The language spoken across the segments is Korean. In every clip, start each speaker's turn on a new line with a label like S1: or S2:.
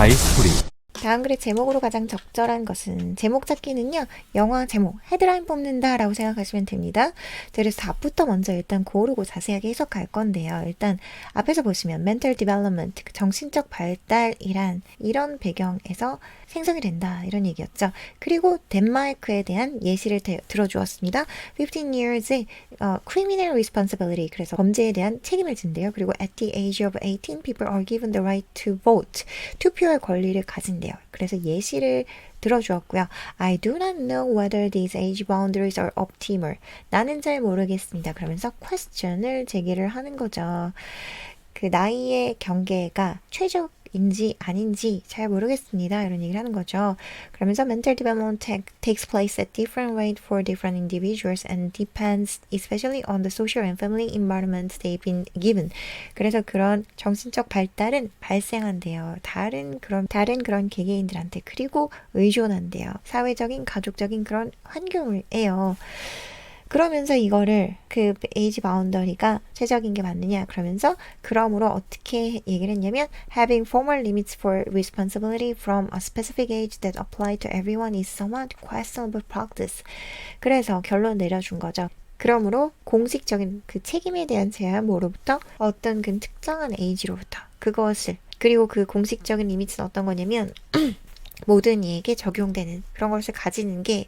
S1: 하이스토리.
S2: 다음 글의 제목으로 가장 적절한 것은 제목 찾기는요. 영화 제목, 헤드라인 뽑는다 라고 생각하시면 됩니다. 그래서 답부터 먼저 일단 고르고 자세하게 해석할 건데요. 일단 앞에서 보시면 mental development, 정신적 발달이란 이런 배경에서 생성이 된다 이런 얘기였죠. 그리고 덴마크에 대한 예시를 들어주었습니다. 15 years의 criminal responsibility, 그래서 범죄에 대한 책임을 진대요. 그리고 at the age of 18, people are given the right to vote, 투표할 권리를 가진대요. 그래서 예시를 들어주었고요. I do not know whether these age boundaries are optimal. 나는 잘 모르겠습니다. 그러면서 question을 제기를 하는 거죠. 그 나이의 경계가 최적인지 아닌지 잘 모르겠습니다. 이런 얘기를 하는 거죠. 그러면서 mental development takes place at different rate for different individuals and depends especially on the social and family environment they've been given. 그래서 그런 정신적 발달은 발생한대요. 다른 그런 개개인들한테, 그리고 의존한대요. 사회적인, 가족적인 그런 환경을에요. 그러면서 이거를 그 에이지 바운더리가 최적인 게 맞느냐, 그러면서 그러므로 어떻게 얘기를 했냐면 having formal limits for responsibility from a specific age that apply to everyone is somewhat questionable practice. 그래서 결론 내려준 거죠. 그러므로 공식적인 그 책임에 대한 제한, 뭐로부터 어떤 그 특정한 에이지로부터 그것을, 그리고 그 공식적인 리미트는 어떤 거냐면 모든 이에게 적용되는 그런 것을 가지는 게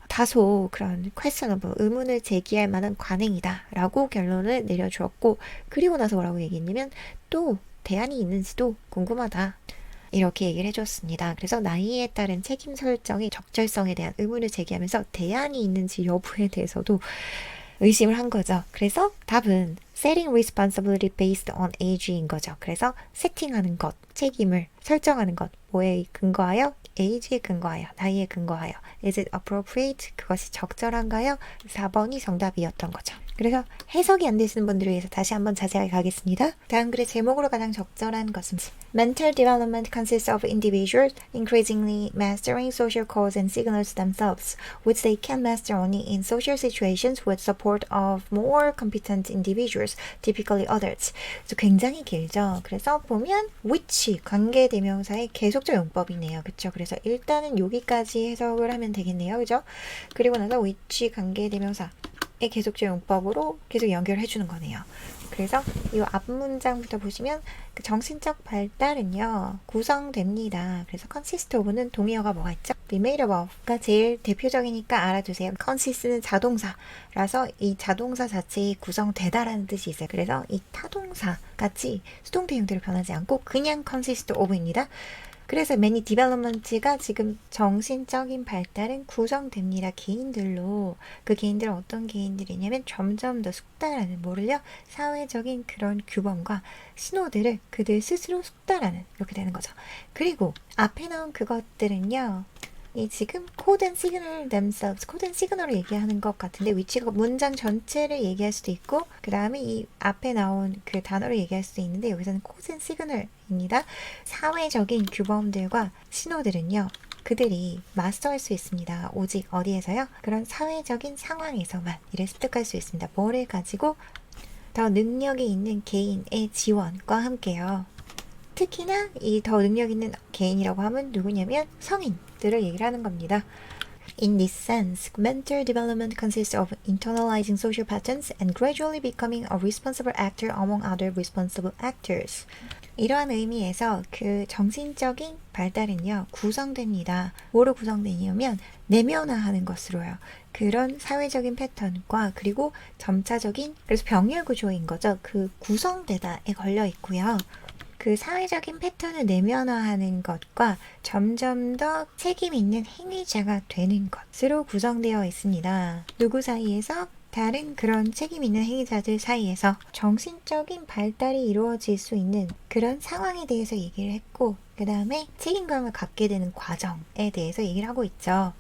S2: 다소 그런 questionable, 의문을 제기할 만한 관행이다 라고 결론을 내려주었고, 그리고 나서 뭐라고 얘기했냐면 또 대안이 있는지도 궁금하다 이렇게 얘기를 해줬습니다. 그래서 나이에 따른 책임 설정의 적절성에 대한 의문을 제기하면서 대안이 있는지 여부에 대해서도 의심을 한 거죠. 그래서 답은 setting responsibility based on age인 거죠. 그래서 세팅하는 것, 책임을 설정하는 것, 뭐에 근거하여? age에 근거하여, 나이에 근거하여. Is it appropriate? 그것이 적절한가요? 4번이 정답이었던 거죠. 그래서 해석이 안 되시는 분들을 위해서 다시 한번 자세하게 가겠습니다. 다음 글의 제목으로 가장 적절한 것은 Mental development consists of individuals increasingly mastering social codes and signals themselves, which they can master only in social situations with support of more competent individuals, typically adults. 그래서 굉장히 길죠. 그래서 보면 which, 관계대명사의 계속적 용법이네요. 그렇죠? 그래서 일단은 여기까지 해석을 하면 되겠네요. 그죠? 그리고 나서 which 관계대명사 의 계속적 용법으로 계속 연결해 주는 거네요. 그래서 이 앞문장부터 보시면 그 정신적 발달은요 구성됩니다. 그래서 consist of는 동의어가 뭐가 있죠? be made up of가 제일 대표적이니까 알아두세요. consist는 자동사라서 이 자동사 자체에 구성되다라는 뜻이 있어요. 그래서 이 타동사 같이 수동태 형태로 변하지 않고 그냥 consist of입니다. 그래서 many development가 지금 정신적인 발달은 구성됩니다. 개인들로. 그 개인들은 어떤 개인들이냐면 점점 더 숙달하는, 뭐를요? 사회적인 그런 규범과 신호들을 그들 스스로 숙달하는, 이렇게 되는 거죠. 그리고 앞에 나온 그것들은요, 이 지금 코드 앤 시그널 themselves, 코드 앤 시그널을 얘기하는 것 같은데 위치가 문장 전체를 얘기할 수도 있고 그 다음에 이 앞에 나온 그 단어를 얘기할 수도 있는데 여기서는 코드 앤 시그널입니다. 사회적인 규범들과 신호들은요 그들이 마스터할 수 있습니다. 오직 어디에서요? 그런 사회적인 상황에서만 이를 습득할 수 있습니다. 뭐를 가지고? 더 능력이 있는 개인의 지원과 함께요. 특히나 이 더 능력 있는 개인이라고 하면 누구냐면 성인들을 얘기를 하는 겁니다. In this sense, mental development consists of internalizing social patterns and gradually becoming a responsible actor among other responsible actors. 이러한 의미에서 그 정신적인 발달은요 구성됩니다. 뭐로 구성되냐면 내면화하는 것으로요. 그런 사회적인 패턴과 그리고 점차적인, 그래서 병렬 구조인 거죠. 그 구성되다에 걸려 있고요. 그 사회적인 패턴을 내면화하는 것과 점점 더 책임 있는 행위자가 되는 것으로 구성되어 있습니다. 누구 사이에서? 다른 그런 책임 있는 행위자들 사이에서 정신적인 발달이 이루어질 수 있는 그런 상황에 대해서 얘기를 했고, 그 다음에 책임감을 갖게 되는 과정에 대해서 얘기를 하고 있죠.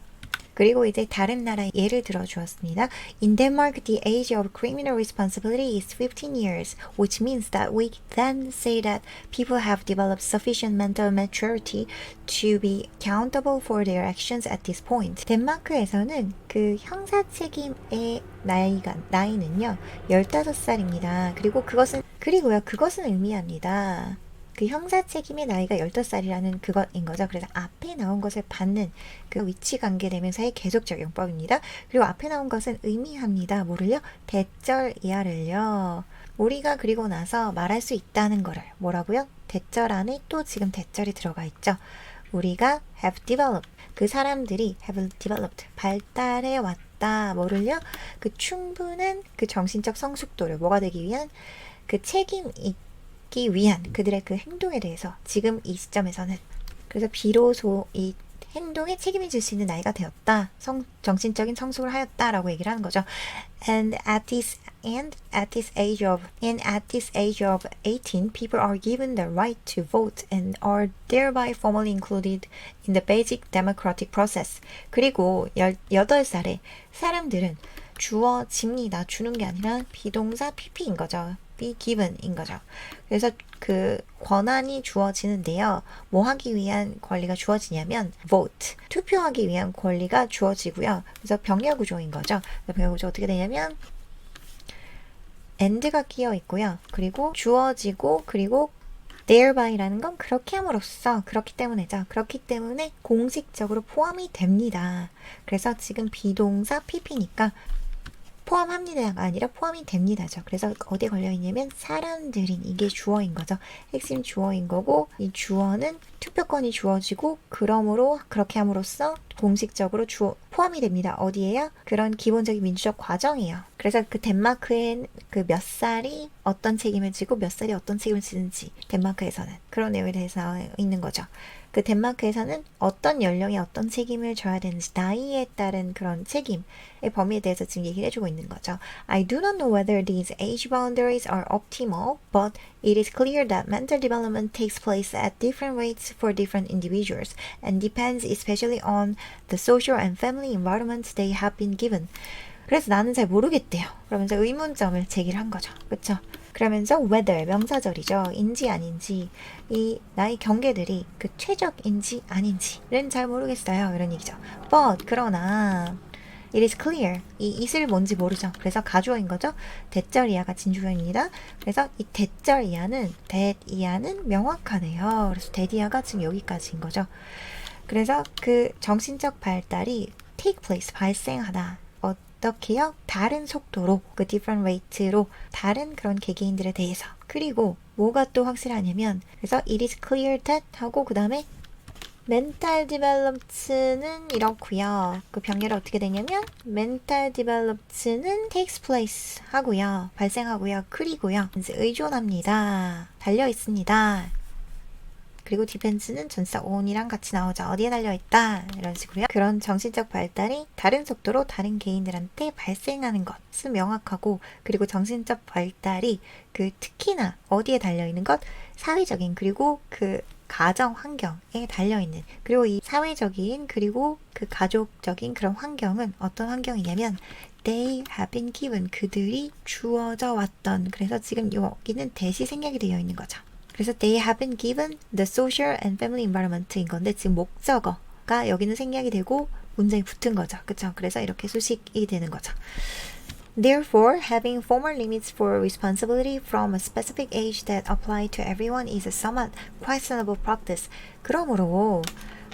S2: 그리고 이제 다른 나라 예를 들어 주었습니다. In Denmark, the age of criminal responsibility is 15 years, which means that we then say that people have developed sufficient mental maturity to be accountable for their actions at this point. 덴마크에서는 그 형사 책임의 나이는요 15살입니다. 그리고요 그것은 의미합니다. 그 형사 책임의 나이가 15살이라는 그것인 거죠. 그래서 앞에 나온 것을 받는 그 위치 관계 대명사의 계속 적용법입니다. 그리고 앞에 나온 것은 의미합니다. 뭐를요? 대절 이하를요. 우리가 그리고 나서 말할 수 있다는 거를 뭐라고요? 대절 안에 또 지금 대절이 들어가 있죠. 우리가 have developed, 그 사람들이 have developed, 발달해 왔다. 뭐를요? 그 충분한 그 정신적 성숙도를 뭐가 되기 위한 그 책임 있기 위한 그들의 그 행동에 대해서 지금 이 시점에서는 그래서 비로소 이 행동에 책임을 질 수 있는 나이가 되었다. 정신적인 성숙을 하였다라고 얘기를 하는 거죠. And at this age of 18, people are given the right to vote and are thereby formally included in the basic democratic process. 그리고 18살에 사람들은 주어집니다. 주는 게 아니라 비동사 pp인 거죠. be given인 거죠. 그래서 그 권한이 주어지는데요. 뭐 하기 위한 권리가 주어지냐면 vote, 투표하기 위한 권리가 주어지고요. 그래서 병렬 구조인 거죠. 병렬 구조 어떻게 되냐면 and가 끼어 있고요. 그리고 주어지고 그리고 thereby 라는 건 그렇게 함으로써 그렇기 때문에죠. 그렇기 때문에 공식적으로 포함이 됩니다. 그래서 지금 비동사 pp니까 포함합니다가 아니라 포함이 됩니다죠. 그래서 어디에 걸려있냐면 사람들인 이게 주어인 거죠. 핵심 주어인 거고 이 주어는 투표권이 주어지고 그러므로 그렇게 함으로써 공식적으로 포함이 됩니다. 어디에요? 그런 기본적인 민주적 과정이에요. 그래서 그 덴마크엔 그 몇 살이 어떤 책임을 지고 몇 살이 어떤 책임을 지는지 덴마크에서는 그런 내용에 대해서 있는 거죠. 그 덴마크에서는 어떤 연령에 어떤 책임을 져야 되는지 나이에 따른 그런 책임의 범위에 대해서 지금 얘기를 해주고 있는 거죠. I do not know whether these age boundaries are optimal, but it is clear that mental development takes place at different rates for different individuals and depends especially on the social and family environments they have been given. 그래서 나는 잘 모르겠대요. 그러면서 의문점을 제기를 한 거죠. 그렇죠? 그러면서 whether 명사절이죠. 인지 아닌지 이 나이 경계들이 그 최적인지 아닌지는 잘 모르겠어요. 이런 얘기죠. But 그러나 it is clear. 이 it을 뭔지 모르죠. 그래서 가주어인 거죠. 대절 이하가 진주어입니다. 그래서 이 대절 이하는 명확하네요. 그래서 대디하가 지금 여기까지인 거죠. 그래서 그 정신적 발달이 take place 발생하다. 어떻게요? 다른 속도로 그 different rate로 다른 그런 개개인들에 대해서 그리고 뭐가 또 확실하냐면 그래서 it is clear that 하고 그 다음에 mental development는 이렇고요. 그 병렬이 어떻게 되냐면 mental development는 takes place 하고요. 발생하고요. 그리고요. 이제 의존합니다. 달려 있습니다. 그리고 디펜스는 전사 on이랑 같이 나오죠. 어디에 달려있다 이런 식으로요. 그런 정신적 발달이 다른 속도로 다른 개인들한테 발생하는 것은 명확하고 그리고 정신적 발달이 그 특히나 어디에 달려있는 것 사회적인 그리고 그 가정 환경에 달려있는 그리고 이 사회적인 그리고 그 가족적인 그런 환경은 어떤 환경이냐면 they have been given 그들이 주어져 왔던 그래서 지금 여기는 대시 생략이 되어 있는 거죠. 그래서 they have been given the social and family environment인 건데 지금 목적어가 여기는 생략이 되고 문장이 붙은 거죠. 그쵸? 그래서 이렇게 수식이 되는 거죠. Therefore, having formal limits for responsibility from a specific age that apply to everyone is a somewhat questionable practice. 그러므로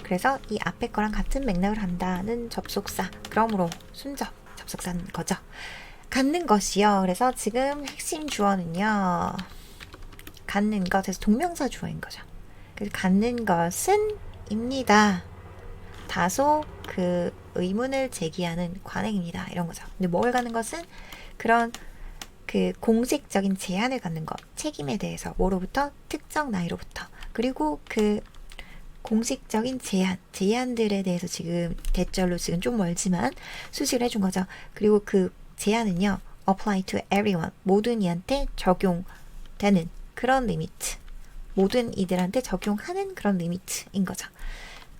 S2: 그래서 이 앞에 거랑 같은 맥락을 한다는 접속사 그러므로 순접 접속사인 거죠. 갖는 것이요. 그래서 지금 핵심 주어는요. 갖는 것, 그래서 동명사 주어인 거죠. 그래서 갖는 것은 입니다. 다소 그 의문을 제기하는 관행입니다. 이런 거죠. 근데 뭘 갖는 것은 그런 그 공식적인 제한을 갖는 것, 책임에 대해서 뭐로부터 특정 나이로부터 그리고 그 공식적인 제한들에 대해서 지금 대절로 지금 좀 멀지만 수식을 해준 거죠. 그리고 그 제한은요, apply to everyone, 모든 이한테 적용되는 그런 리미트, 모든 이들한테 적용하는 그런 리미트인 거죠.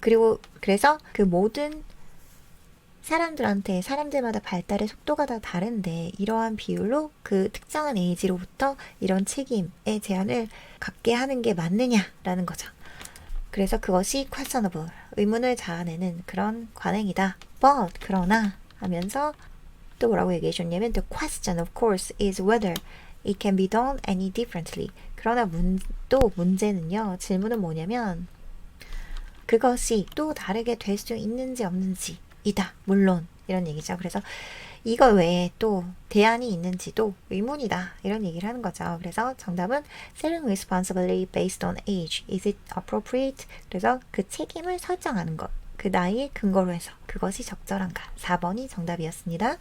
S2: 그리고 그래서 그 모든 사람들한테 사람들마다 발달의 속도가 다 다른데 이러한 비율로 그 특정한 에이지로부터 이런 책임의 제한을 갖게 하는 게 맞느냐라는 거죠. 그래서 그것이 questionable, 의문을 자아내는 그런 관행이다. But 그러나 하면서 또 뭐라고 얘기해 줬냐면 the question of course is whether It can be done any differently. 그러나 또 문제는요. 질문은 뭐냐면 그것이 또 다르게 될 수 있는지 없는지 이다. 물론 이런 얘기죠. 그래서 이거 외에 또 대안이 있는지도 의문이다. 이런 얘기를 하는 거죠. 그래서 정답은 selling responsibly based on age. Is it appropriate? 그래서 그 책임을 설정하는 것. 그 나이에 근거로 해서 그것이 적절한가. 4번이 정답이었습니다.